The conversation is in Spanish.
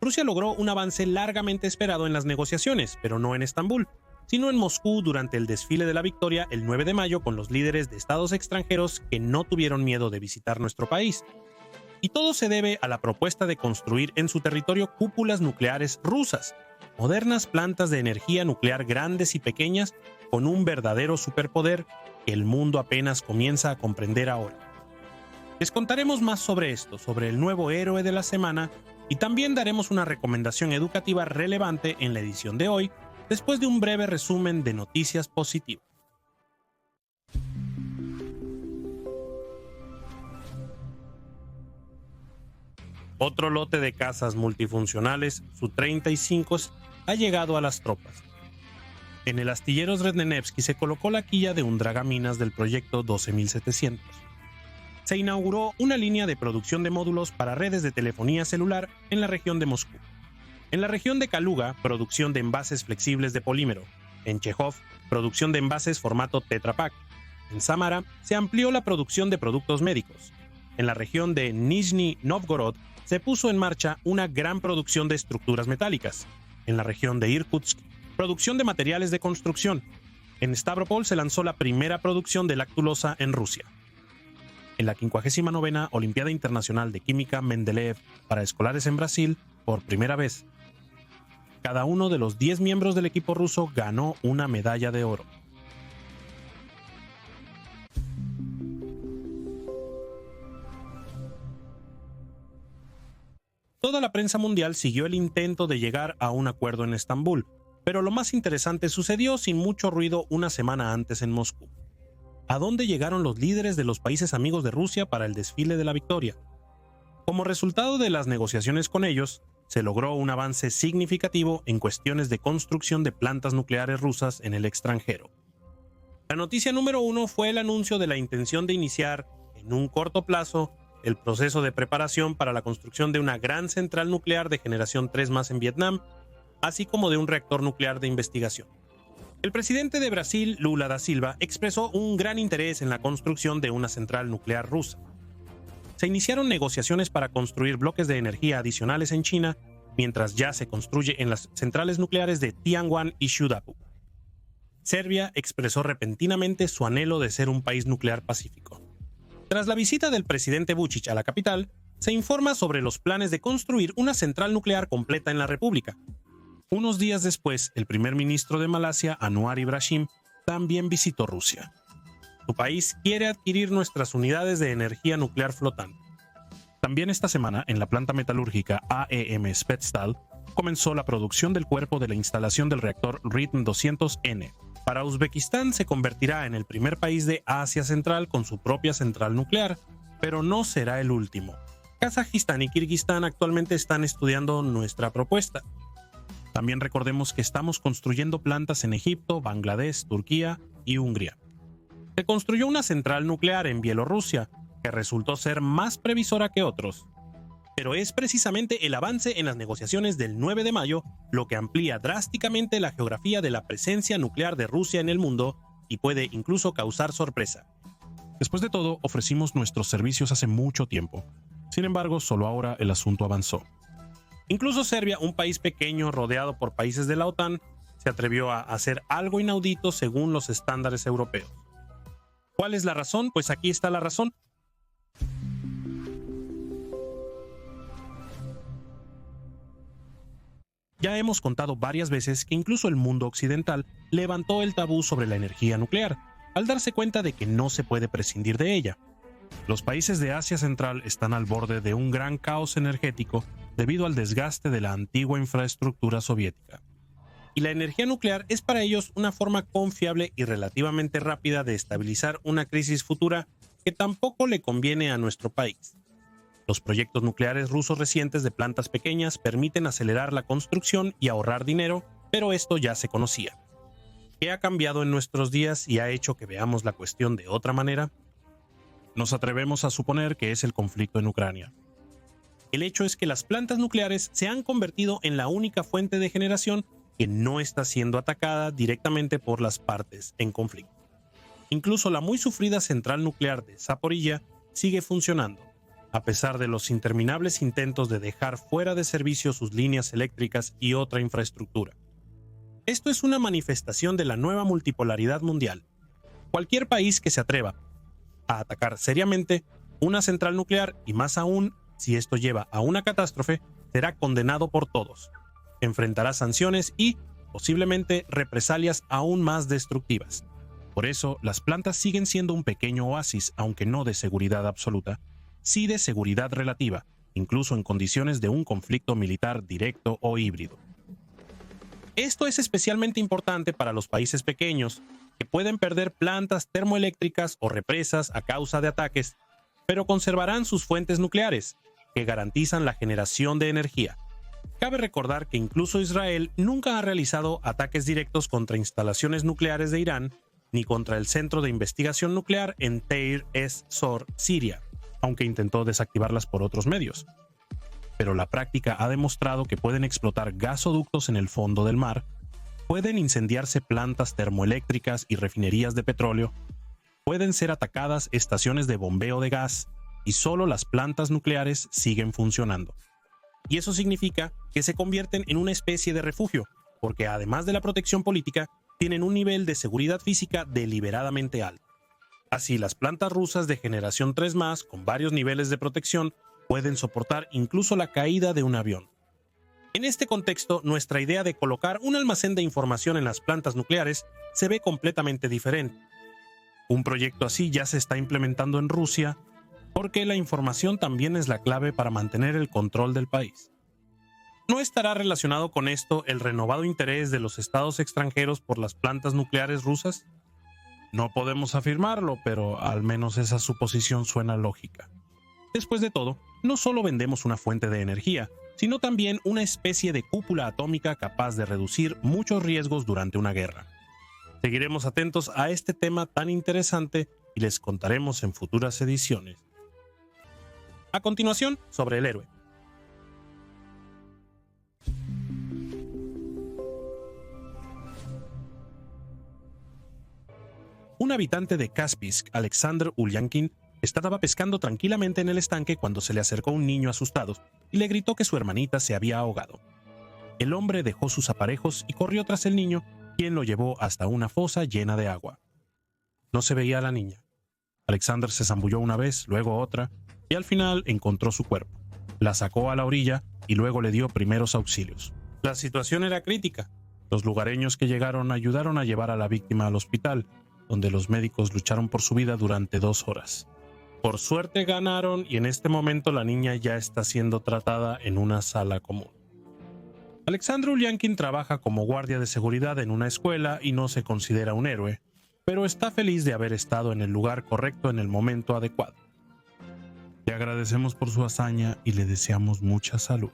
Rusia logró un avance largamente esperado en las negociaciones, pero no en Estambul, sino en Moscú durante el desfile de la victoria el 9 de mayo con los líderes de estados extranjeros que no tuvieron miedo de visitar nuestro país. Y todo se debe a la propuesta de construir en su territorio cúpulas nucleares rusas, modernas plantas de energía nuclear grandes y pequeñas con un verdadero superpoder que el mundo apenas comienza a comprender ahora. Les contaremos más sobre esto, sobre el nuevo héroe de la semana, y también daremos una recomendación educativa relevante en la edición de hoy, después de un breve resumen de noticias positivas. Otro lote de casas multifuncionales, Su-35, ha llegado a las tropas. En el astillero Srednenevsky se colocó la quilla de un dragaminas del proyecto 12700. Se inauguró una línea de producción de módulos para redes de telefonía celular en la región de Moscú. En la región de Kaluga, producción de envases flexibles de polímero. En Chejov, producción de envases formato Tetra Pak. En Samara, se amplió la producción de productos médicos. En la región de Nizhny Novgorod, se puso en marcha una gran producción de estructuras metálicas. En la región de Irkutsk, producción de materiales de construcción. En Stavropol se lanzó la primera producción de lactulosa en Rusia. En la 59ª Olimpiada Internacional de Química Mendeleev para escolares en Brasil, por primera vez, cada uno de los 10 miembros del equipo ruso ganó una medalla de oro. Toda la prensa mundial siguió el intento de llegar a un acuerdo en Estambul, pero lo más interesante sucedió sin mucho ruido una semana antes en Moscú. ¿A dónde llegaron los líderes de los países amigos de Rusia para el desfile de la victoria? Como resultado de las negociaciones con ellos, se logró un avance significativo en cuestiones de construcción de plantas nucleares rusas en el extranjero. La noticia número 1 fue el anuncio de la intención de iniciar, en un corto plazo, el proceso de preparación para la construcción de una gran central nuclear de generación 3 más en Vietnam, así como de un reactor nuclear de investigación. El presidente de Brasil, Lula da Silva, expresó un gran interés en la construcción de una central nuclear rusa. Se iniciaron negociaciones para construir bloques de energía adicionales en China, mientras ya se construye en las centrales nucleares de Tianguan y Shudapu. Serbia expresó repentinamente su anhelo de ser un país nuclear pacífico. Tras la visita del presidente Vučić a la capital, se informa sobre los planes de construir una central nuclear completa en la República. Unos días después, el primer ministro de Malasia, Anwar Ibrahim, también visitó Rusia. Su país quiere adquirir nuestras unidades de energía nuclear flotante. También esta semana, en la planta metalúrgica AEM Spetsdal, comenzó la producción del cuerpo de la instalación del reactor RITM 200N. Para Uzbekistán se convertirá en el primer país de Asia Central con su propia central nuclear, pero no será el último. Kazajistán y Kirguistán actualmente están estudiando nuestra propuesta. También recordemos que estamos construyendo plantas en Egipto, Bangladesh, Turquía y Hungría. Se construyó una central nuclear en Bielorrusia, que resultó ser más previsora que otros. Pero es precisamente el avance en las negociaciones del 9 de mayo lo que amplía drásticamente la geografía de la presencia nuclear de Rusia en el mundo y puede incluso causar sorpresa. Después de todo, ofrecimos nuestros servicios hace mucho tiempo. Sin embargo, solo ahora el asunto avanzó. Incluso Serbia, un país pequeño rodeado por países de la OTAN, se atrevió a hacer algo inaudito según los estándares europeos. ¿Cuál es la razón? Pues aquí está la razón. Ya hemos contado varias veces que incluso el mundo occidental levantó el tabú sobre la energía nuclear, al darse cuenta de que no se puede prescindir de ella. Los países de Asia Central están al borde de un gran caos energético debido al desgaste de la antigua infraestructura soviética. Y la energía nuclear es para ellos una forma confiable y relativamente rápida de estabilizar una crisis futura que tampoco le conviene a nuestro país. Los proyectos nucleares rusos recientes de plantas pequeñas permiten acelerar la construcción y ahorrar dinero, pero esto ya se conocía. ¿Qué ha cambiado en nuestros días y ha hecho que veamos la cuestión de otra manera? Nos atrevemos a suponer que es el conflicto en Ucrania. El hecho es que las plantas nucleares se han convertido en la única fuente de generación que no está siendo atacada directamente por las partes en conflicto. Incluso la muy sufrida central nuclear de Zaporilla sigue funcionando. a pesar de los interminables intentos de dejar fuera de servicio sus líneas eléctricas y otra infraestructura. Esto es una manifestación de la nueva multipolaridad mundial. Cualquier país que se atreva a atacar seriamente una central nuclear, y más aún si esto lleva a una catástrofe, será condenado por todos. Enfrentará sanciones y, posiblemente, represalias aún más destructivas. Por eso, las plantas siguen siendo un pequeño oasis, aunque no de seguridad absoluta, sí de seguridad relativa, incluso en condiciones de un conflicto militar directo o híbrido. Esto es especialmente importante para los países pequeños, que pueden perder plantas termoeléctricas o represas a causa de ataques, pero conservarán sus fuentes nucleares, que garantizan la generación de energía. Cabe recordar que incluso Israel nunca ha realizado ataques directos contra instalaciones nucleares de Irán, ni contra el Centro de Investigación Nuclear en Deir ez-Zor, Siria, aunque intentó desactivarlas por otros medios. Pero la práctica ha demostrado que pueden explotar gasoductos en el fondo del mar, pueden incendiarse plantas termoeléctricas y refinerías de petróleo, pueden ser atacadas estaciones de bombeo de gas, y solo las plantas nucleares siguen funcionando. Y eso significa que se convierten en una especie de refugio, porque además de la protección política, tienen un nivel de seguridad física deliberadamente alto. Así, las plantas rusas de generación 3+, con varios niveles de protección, pueden soportar incluso la caída de un avión. En este contexto, nuestra idea de colocar un almacén de información en las plantas nucleares se ve completamente diferente. Un proyecto así ya se está implementando en Rusia, porque la información también es la clave para mantener el control del país. ¿No estará relacionado con esto el renovado interés de los estados extranjeros por las plantas nucleares rusas? No podemos afirmarlo, pero al menos esa suposición suena lógica. Después de todo, no solo vendemos una fuente de energía, sino también una especie de cúpula atómica capaz de reducir muchos riesgos durante una guerra. Seguiremos atentos a este tema tan interesante y les contaremos en futuras ediciones. A continuación, sobre el héroe. Un habitante de Kaspisk, Alexander Ulyankin, estaba pescando tranquilamente en el estanque cuando se le acercó un niño asustado y le gritó que su hermanita se había ahogado. El hombre dejó sus aparejos y corrió tras el niño, quien lo llevó hasta una fosa llena de agua. No se veía a la niña. Alexander se zambulló una vez, luego otra, y al final encontró su cuerpo. La sacó a la orilla y luego le dio primeros auxilios. La situación era crítica. Los lugareños que llegaron ayudaron a llevar a la víctima al hospital, donde los médicos lucharon por su vida durante 2 horas. Por suerte ganaron y en este momento la niña ya está siendo tratada en una sala común. Alexander Ulyankin trabaja como guardia de seguridad en una escuela y no se considera un héroe, pero está feliz de haber estado en el lugar correcto en el momento adecuado. Le agradecemos por su hazaña y le deseamos mucha salud.